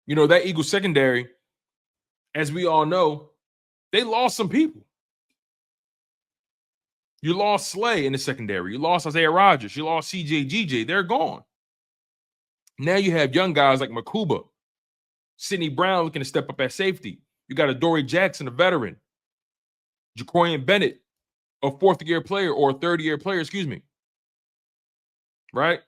That Eagles secondary, as we all know, they lost some people. You lost Slay in the secondary. You lost Isaiah Rodgers. You lost CJ, They're gone. Now you have young guys like Makuba, Sidney Brown looking to step up at safety. You got Adoree Jackson, a veteran. Jaquorian Bennett, a fourth-year player or a third-year player, excuse me. Right?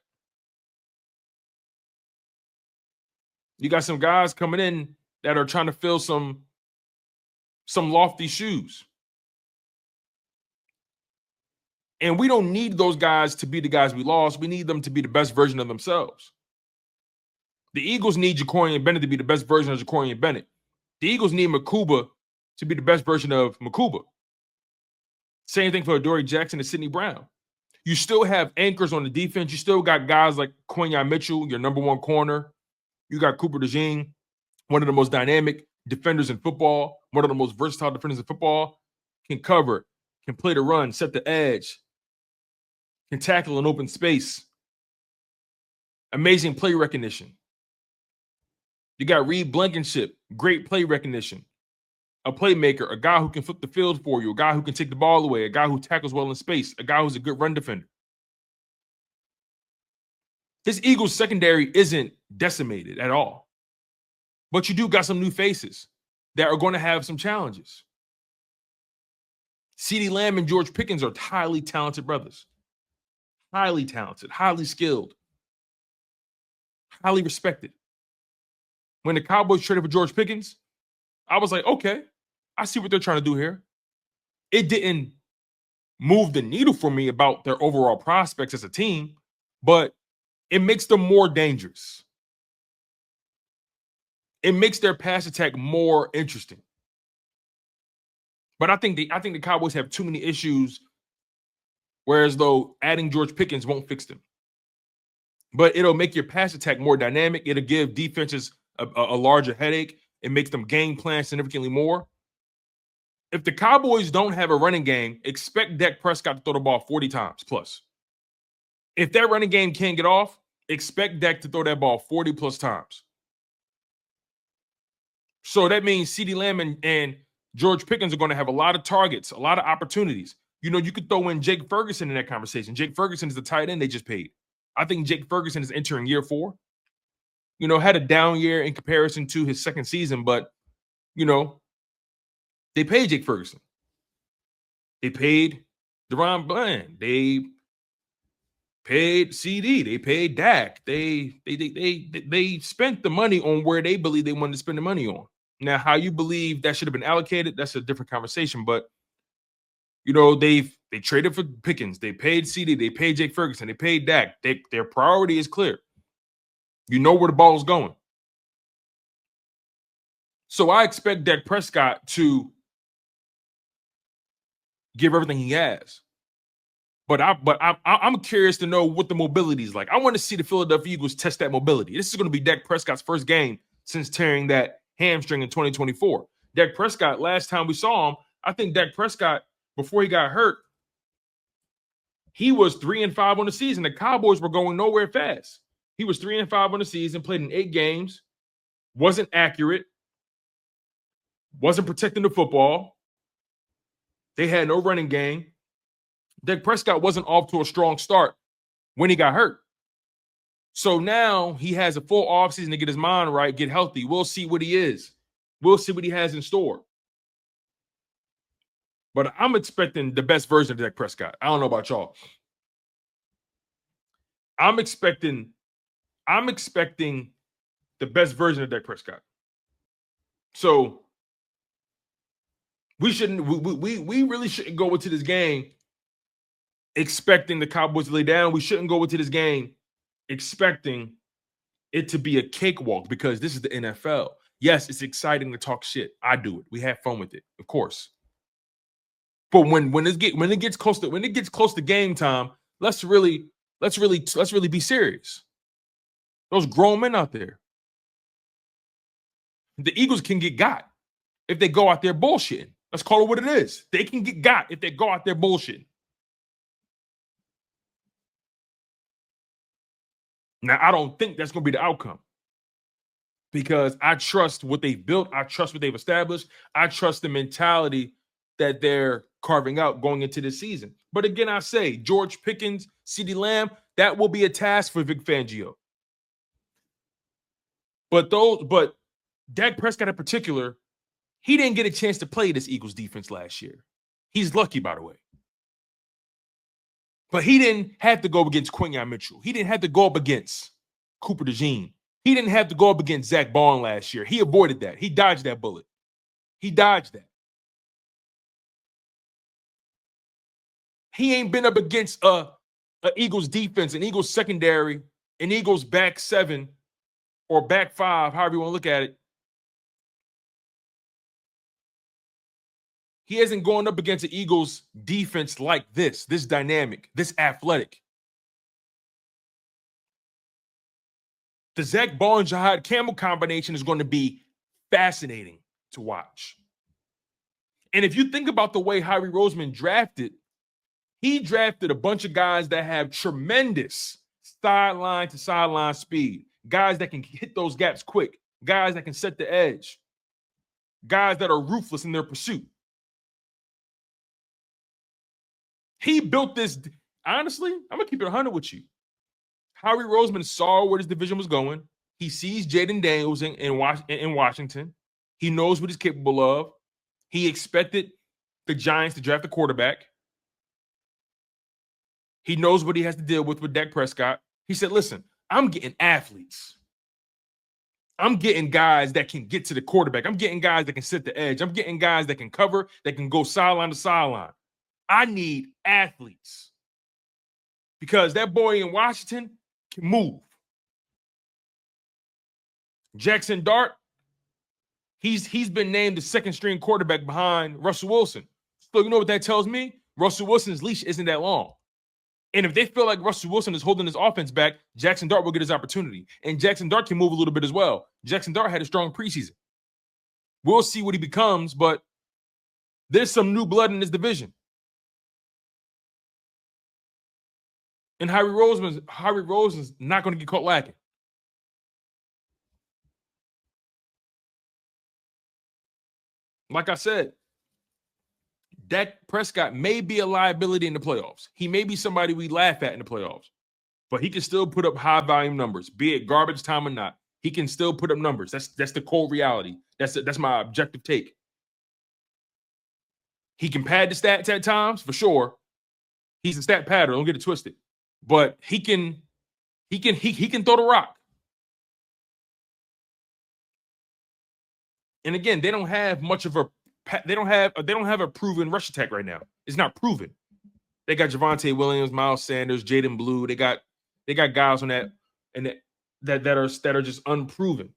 You got some guys coming in that are trying to fill some lofty shoes. And we don't need those guys to be the guys we lost. We need them to be the best version of themselves. The Eagles need Jaquorian Bennett to be the best version of Jaquorian Bennett. The Eagles need Makuba to be the best version of Makuba. Same thing for Adoree Jackson and Sidney Brown. You still have anchors on the defense. You still got guys like Quinyon Mitchell, your number one corner. You got Cooper DeJean, one of the most dynamic defenders in football, one of the most versatile defenders in football, can cover, can play the run, set the edge, can tackle in open space. Amazing play recognition. You got Reed Blankenship, great play recognition. A playmaker, a guy who can flip the field for you, a guy who can take the ball away, a guy who tackles well in space, a guy who's a good run defender. This Eagles secondary isn't decimated at all. But you do got some new faces that are going to have some challenges. CeeDee Lamb and George Pickens are highly talented brothers. Highly talented, highly skilled, highly respected. When the Cowboys traded for George Pickens, I was like, okay, I see what they're trying to do here. It didn't move the needle for me about their overall prospects as a team, but it makes them more dangerous. It makes their pass attack more interesting. But I think the Cowboys have too many issues, whereas though adding George Pickens won't fix them. But it'll make your pass attack more dynamic. It'll give defenses a larger headache. It makes them game plan significantly more. If the Cowboys don't have a running game, expect Dak Prescott to throw the ball 40 times plus. If that running game can't get off, expect Dak to throw that ball 40 plus times. So that means CeeDee Lamb and George Pickens are going to have a lot of targets, a lot of opportunities. You could throw in Jake Ferguson in that conversation. Jake Ferguson is the tight end they just paid. I think Jake Ferguson is entering year 4. Had a down year in comparison to his second season, but, they paid Jake Ferguson. They paid DeRon Bland. They paid CeeDee. They paid Dak. They spent the money on where they believe they wanted to spend the money on. Now, how you believe that should have been allocated, that's a different conversation. But, they traded for Pickens. They paid CeeDee. They paid Jake Ferguson. They paid Dak. Their priority is clear. You know where the ball is going. So I expect Dak Prescott to give everything he has. But I'm curious to know what the mobility is like. I want to see the Philadelphia Eagles test that mobility. This is going to be Dak Prescott's first game since tearing that hamstring in 2024. Dak Prescott, last time we saw him, I think Dak Prescott, before he got hurt, he was 3-5 on the season. The Cowboys were going nowhere fast. He was 3-5 on the season, played in 8 games, wasn't accurate, wasn't protecting the football. They had no running game. Dak Prescott wasn't off to a strong start when he got hurt. So now he has a full offseason to get his mind right, get healthy. We'll see what he is. We'll see what he has in store. But I'm expecting the best version of Dak Prescott. I don't know about y'all. I'm expecting the best version of Dak Prescott. So we really shouldn't go into this game expecting the Cowboys to lay down. We shouldn't go into this game expecting it to be a cakewalk because this is the NFL. Yes, it's exciting to talk shit. I do it. We have fun with it, of course. But when it gets close to game time, let's really be serious. Those grown men out there. The Eagles can get got if they go out there bullshitting. Let's call it what it is. They can get got if they go out there bullshitting. Now, I don't think that's going to be the outcome. because I trust what they've built. I trust what they've established. I trust the mentality that they're carving out going into this season. But again, I say George Pickens, CeeDee Lamb, that will be a task for Vic Fangio. But Dak Prescott in particular, he didn't get a chance to play this Eagles defense last year. He's lucky, by the way. But he didn't have to go up against Quinyon Mitchell. He didn't have to go up against Cooper DeJean. He didn't have to go up against Zack Baun last year. He avoided that. He dodged that bullet. He dodged that. He ain't been up against a Eagles defense, an Eagles secondary, an Eagles back seven or back five, however you want to look at it. He hasn't gone up against the Eagles defense like this dynamic, this athletic. The Zack Baun, Jihaad, Campbell combination is going to be fascinating to watch. And if you think about the way Howie Roseman drafted, he drafted a bunch of guys that have tremendous sideline to sideline speed, guys that can hit those gaps quick, guys that can set the edge, guys that are ruthless in their pursuit. He built this. Honestly, I'm going to keep it 100 with you. Howie Roseman saw where this division was going. He sees Jaden Daniels in Washington. He knows what he's capable of. He expected the Giants to draft a quarterback. He knows what he has to deal with Dak Prescott. He said, listen, I'm getting athletes. I'm getting guys that can get to the quarterback. I'm getting guys that can set the edge. I'm getting guys that can cover, that can go sideline to sideline. I need athletes because that boy in Washington can move. Jackson Dart, he's been named the second string quarterback behind Russell Wilson. So you know what that tells me? Russell Wilson's leash isn't that long. And if they feel like Russell Wilson is holding his offense back, Jackson Dart will get his opportunity. And Jackson Dart can move a little bit as well. Jackson Dart had a strong preseason. We'll see what he becomes, but there's some new blood in this division. And Howie Roseman's not going to get caught lacking. Like I said, Dak Prescott may be a liability in the playoffs. He may be somebody we laugh at in the playoffs, but he can still put up high volume numbers, be it garbage time or not. He can still put up numbers. That's the cold reality. That's my objective take. He can pad the stats at times for sure. He's a stat padder. Don't get it twisted. But he can throw the rock. And again, they don't have a proven rush attack right now. It's not proven. They got Javonte Williams, Miles Sanders, Jaden Blue. They got guys on that and that are just unproven.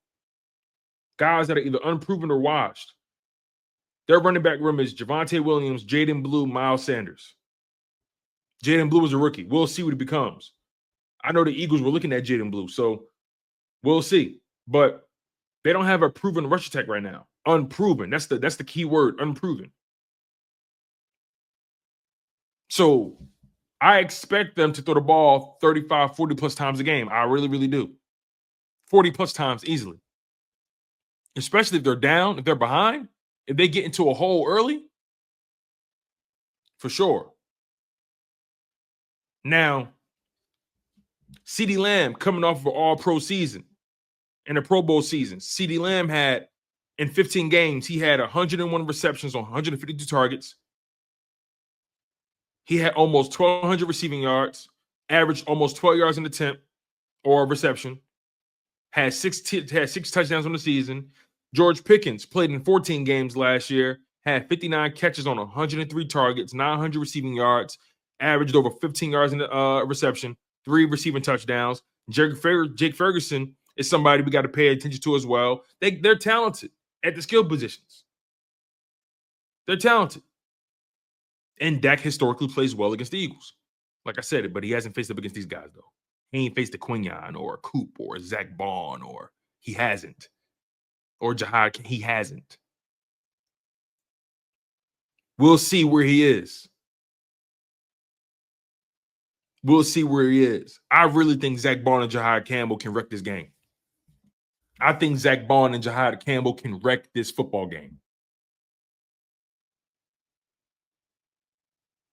Guys that are either unproven or washed. Their running back room is Javonte Williams, Jaden Blue, Miles Sanders. Jaden Blue is a rookie. We'll see what he becomes. I know the Eagles were looking at Jaden Blue, so we'll see. But they don't have a proven rush attack right now. Unproven. That's the key word, unproven. So I expect them to throw the ball 35, 40 plus times a game. I really, really do. 40 plus times easily. Especially if they're down, if they're behind, if they get into a hole early, for sure. Now, CeeDee Lamb coming off of an all-pro season and a Pro Bowl season. CeeDee Lamb had, in 15 games, he had 101 receptions on 152 targets. He had almost 1,200 receiving yards, averaged almost 12 yards an attempt or reception, had six touchdowns on the season. George Pickens played in 14 games last year, had 59 catches on 103 targets, 900 receiving yards, averaged over 15 yards in the reception, 3 receiving touchdowns. Jake Ferguson is somebody we got to pay attention to as well. They're talented at the skill positions. They're talented. And Dak historically plays well against the Eagles. Like I said, but he hasn't faced up against these guys, though. He ain't faced a Quinyon or a Coop or a Zack Baun, or he hasn't. Or Jihaad, he hasn't. We'll see where he is. We'll see where he is. I really think Zack Baun and Jihaad Campbell can wreck this game. I think Zack Baun and Jihaad Campbell can wreck this football game.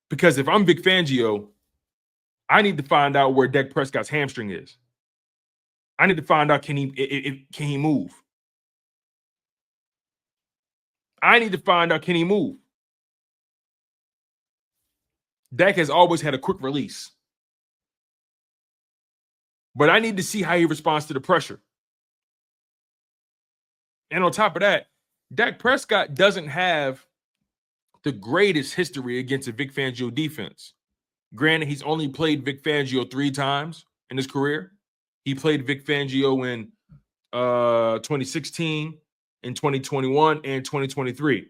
Because if I'm Vic Fangio, I need to find out where Dak Prescott's hamstring is. I need to find out, can he move? I need to find out, can he move? Dak has always had a quick release. But I need to see how he responds to the pressure. And on top of that, Dak Prescott doesn't have the greatest history against a Vic Fangio defense. Granted, he's only played Vic Fangio 3 times in his career. He played Vic Fangio in 2016, in 2021, and 2023.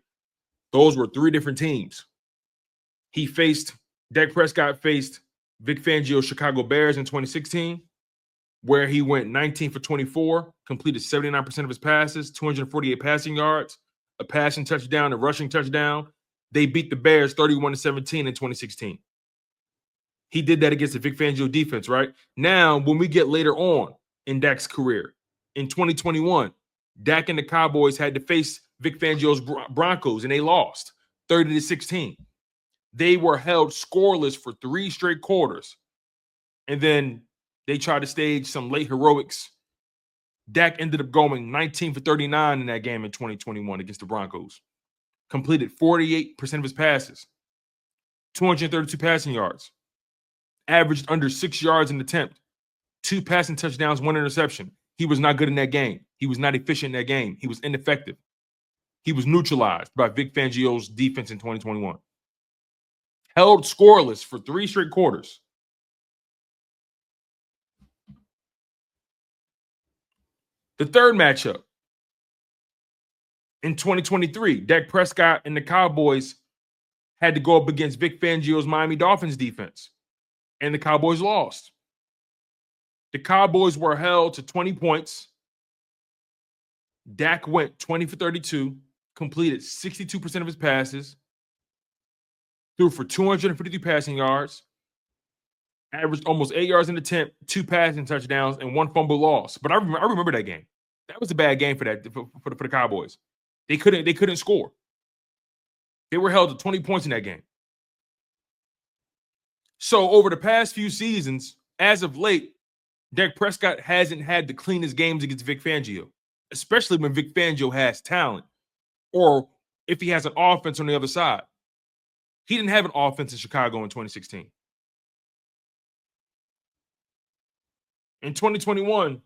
Those were 3 different teams. Dak Prescott faced Vic Fangio's Chicago Bears in 2016, where he went 19 for 24, completed 79% of his passes, 248 passing yards, a passing touchdown, a rushing touchdown. They beat the Bears 31-17 in 2016. He did that against the Vic Fangio defense, right? Now, when we get later on in Dak's career, in 2021, Dak and the Cowboys had to face Vic Fangio's Broncos, and they lost 30-16. They were held scoreless for 3 straight quarters. And then they tried to stage some late heroics. Dak ended up going 19 for 39 in that game in 2021 against the Broncos. Completed 48% of his passes, 232 passing yards, averaged under 6 yards an attempt, 2 passing touchdowns, 1 interception. He was not good in that game. He was not efficient in that game. He was ineffective. He was neutralized by Vic Fangio's defense in 2021. Held scoreless for 3 straight quarters. The third matchup in 2023, Dak Prescott and the Cowboys had to go up against Vic Fangio's Miami Dolphins defense, and the Cowboys lost. The Cowboys were held to 20 points. Dak went 20 for 32, completed 62% of his passes, threw for 253 passing yards, averaged almost 8 yards an attempt, 2 passing touchdowns, and 1 fumble loss. But I remember that game. That was a bad game for the Cowboys. They couldn't score. They were held to 20 points in that game. So over the past few seasons, as of late, Dak Prescott hasn't had the cleanest games against Vic Fangio, especially when Vic Fangio has talent, or if he has an offense on the other side. He didn't have an offense in Chicago in 2016. In 2021,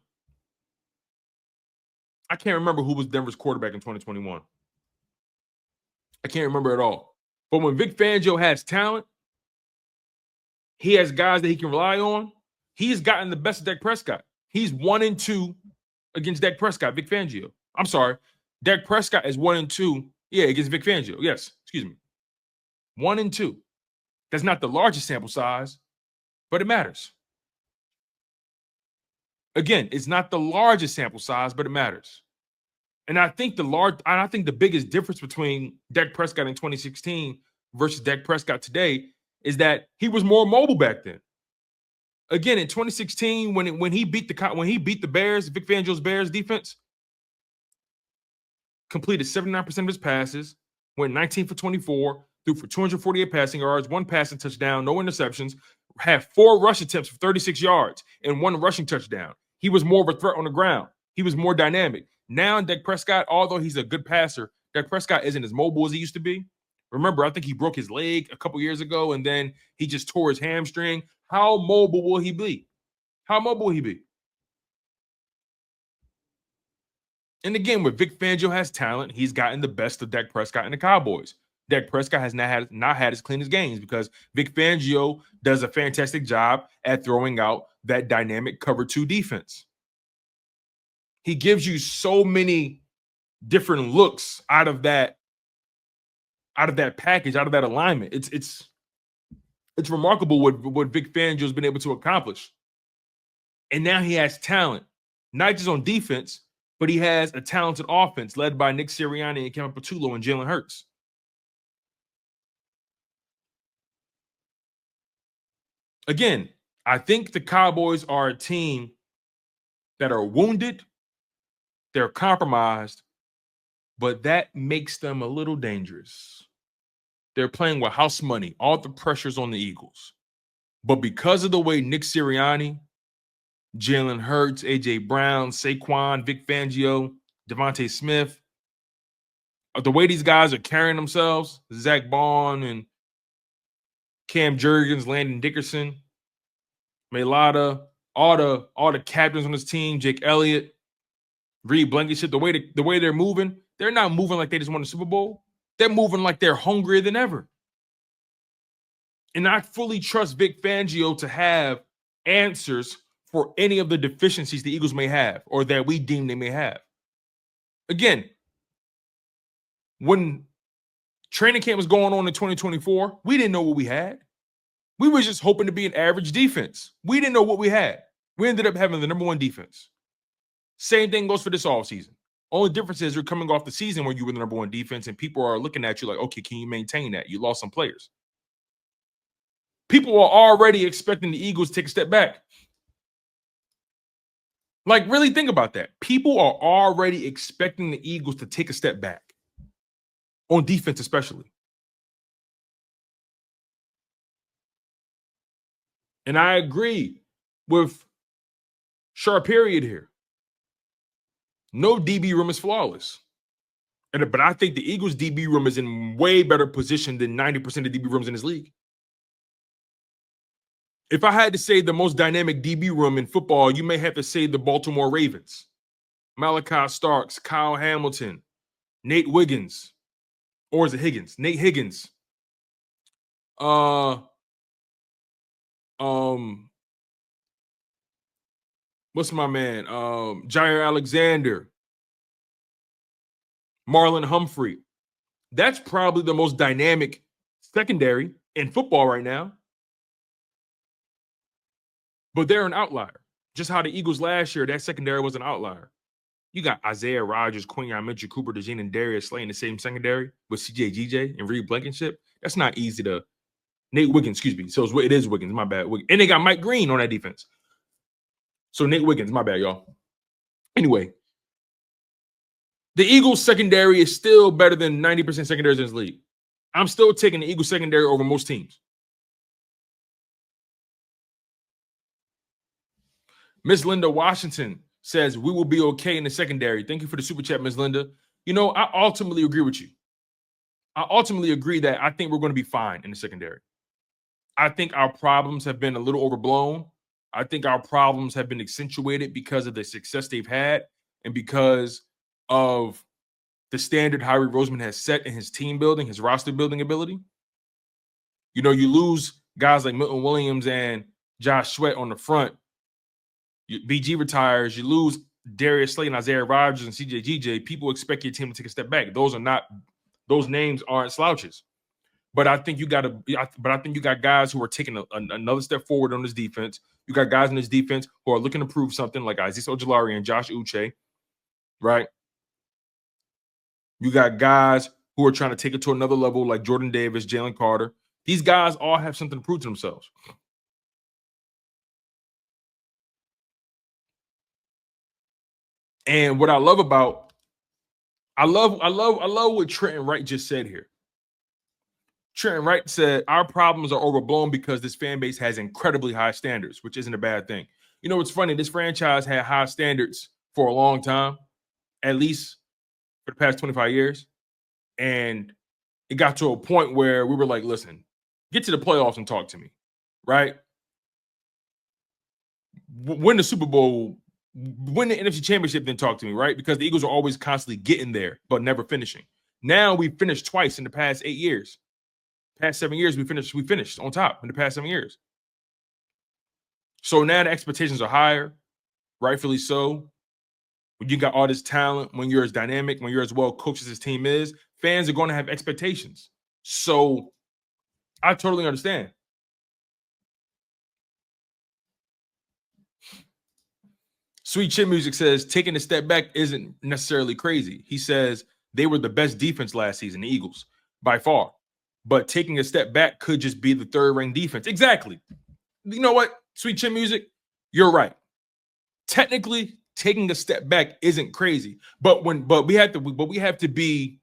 I can't remember who was Denver's quarterback in 2021. I can't remember at all. But when Vic Fangio has talent, he has guys that he can rely on. He's gotten the best of Dak Prescott. He's 1-2 against Dak Prescott, Vic Fangio. I'm sorry. Dak Prescott is 1-2, against Vic Fangio. Yes, excuse me. 1-2. That's not the largest sample size, but it matters. Again, it's not the largest sample size, but it matters. And I think the biggest difference between Dak Prescott in 2016 versus Dak Prescott today is that he was more mobile back then. Again, in 2016, when he beat the Bears, Vic Fangio's Bears defense, completed 79% of his passes, went 19 for 24, threw for 248 passing yards, 1 passing touchdown, no interceptions, had 4 rush attempts for 36 yards, and 1 rushing touchdown. He was more of a threat on the ground. He was more dynamic. Now, Dak Prescott, although he's a good passer, Dak Prescott isn't as mobile as he used to be. Remember, I think he broke his leg a couple years ago, and then he just tore his hamstring. How mobile will he be? How mobile will he be? And again, where Vic Fangio has talent, he's gotten the best of Dak Prescott and the Cowboys. Dak Prescott has not had his cleanest games because Vic Fangio does a fantastic job at throwing out that dynamic cover 2 defense. He gives you so many different looks out of that package, out of that alignment. It's remarkable what Vic Fangio's been able to accomplish. And now he has talent, not just on defense, but he has a talented offense led by Nick Sirianni and Campbell and Jalen Hurts. Again, I think the Cowboys are a team that are wounded, They're compromised, but that makes them a little dangerous. They're playing with house money. All the pressure's on the Eagles. But because of the way Nick Sirianni, Jalen Hurts, A.J. Brown, Saquon, Vic Fangio, Devontae Smith, the way these guys are carrying themselves, Zack Baun and Cam Jurgens, Landon Dickerson, Mailata, all the captains on this team, Jake Elliott, Reed Blankenship, the way they're moving, they're not moving like they just won the Super Bowl. They're moving like they're hungrier than ever. And I fully trust Vic Fangio to have answers for any of the deficiencies the Eagles may have or that we deem they may have. Again, when training camp was going on in 2024, we didn't know what we had. We were just hoping to be an average defense. We didn't know what we had. We ended up having the number one defense. Same thing goes for this offseason. Only difference is you're coming off the season where you were the number one defense and people are looking at you like, okay, can you maintain that? You lost some players. People are already expecting the Eagles to take a step back. Like, really think about that. People are already expecting the Eagles to take a step back. On defense, especially. And I agree with Sharp Period here. No DB room is flawless. But I think the Eagles' DB room is in way better position than 90% of DB rooms in this league. If I had to say the most dynamic DB room in football, you may have to say the Baltimore Ravens. Malachi Starks, Kyle Hamilton, Nate Wiggins. Or is it Higgins? Nate Higgins. What's my man? Jair Alexander. Marlon Humphrey. That's probably the most dynamic secondary in football right now. But they're an outlier. Just how the Eagles last year, that secondary was an outlier. You got Isaiah Rodgers, Quinyon, Mitchell Cooper, DeJean, and Darius Slay in the same secondary with CJ GJ and Reed Blankenship. That's not easy to Nate Wiggins, excuse me. So it is Wiggins, my bad. And they got Mike Green on that defense. So Nate Wiggins, my bad, y'all. Anyway, the Eagles secondary is still better than 90% secondaries in this league. I'm still taking the Eagles secondary over most teams. Miss Linda Washington says, we will be okay in the secondary. Thank you for the super chat, Miss Linda. You know, I ultimately agree with you. I ultimately agree that I think we're going to be fine in the secondary. I think our problems have been a little overblown. I think our problems have been accentuated because of the success they've had and because of the standard Howie Roseman has set in his team building, his roster building ability. You know, you lose guys like Milton Williams and Josh Sweat on the front. BG retires, you lose Darius Slay and Isaiah Rodgers and CJ GJ. People expect your team to take a step back. Those names aren't slouches. But I think you got guys who are taking another step forward on this defense. You got guys in this defense who are looking to prove something, like Azeez Ojulari and Josh Uche, right? You got guys who are trying to take it to another level, like Jordan Davis, Jalen Carter. These guys all have something to prove to themselves. And what I love about, I love what Trenton Wright just said here. Trenton Wright said, our problems are overblown because this fan base has incredibly high standards, which isn't a bad thing. You know, it's funny. This franchise had high standards for a long time, at least for the past 25 years. And it got to a point where we were like, listen, get to the playoffs and talk to me, right? Win the Super Bowl, win the NFC Championship, then talk to me, right? Because the Eagles are always constantly getting there, but never finishing. Now we finished twice in the past 8 years. Past 7 years, we finished on top in the past 7 years. So now the expectations are higher, rightfully so. When you got all this talent, when you're as dynamic, when you're as well coached as this team is, fans are going to have expectations. So I totally understand. Sweet Chin Music says, taking a step back isn't necessarily crazy. He says they were the best defense last season, the Eagles, by far. But taking a step back could just be the third-ranked defense. Exactly. You know what, Sweet Chin Music? You're right. Technically, taking a step back isn't crazy. But we have to be,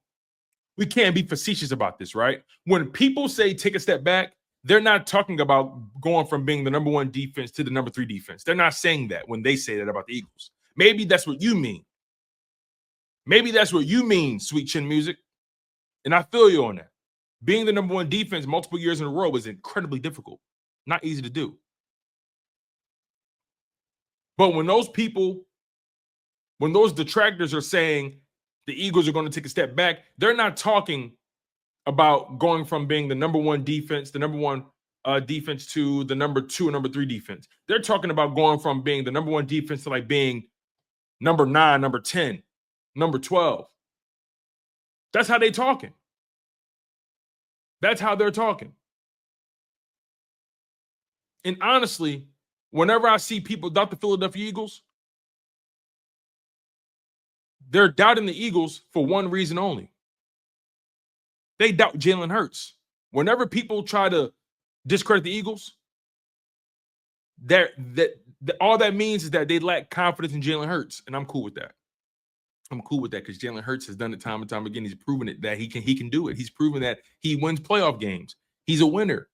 we can't be facetious about this, right? When people say take a step back, they're not talking about going from being the number 1 defense to the number 3 defense. They're not saying that when they say that about the Eagles. Maybe that's what you mean. Maybe that's what you mean, Sweet Chin Music. And I feel you on that. Being the number 1 defense multiple years in a row is incredibly difficult. Not easy to do. But when those detractors are saying the Eagles are going to take a step back, they're not talking about going from being the number 1 defense, the number 1 defense to the number 2 and number 3 defense. They're talking about going from being the number 1 defense to like being number 9, number 10, number 12. That's how they're talking. That's how they're talking. And honestly, whenever I see people doubt the Philadelphia Eagles, they're doubting the Eagles for one reason only. They doubt Jalen Hurts. Whenever people try to discredit the Eagles, all that means is that they lack confidence in Jalen Hurts, and I'm cool with that. I'm cool with that because Jalen Hurts has done it time and time again. He's proven it that he can do it. He's proven that he wins playoff games. He's a winner.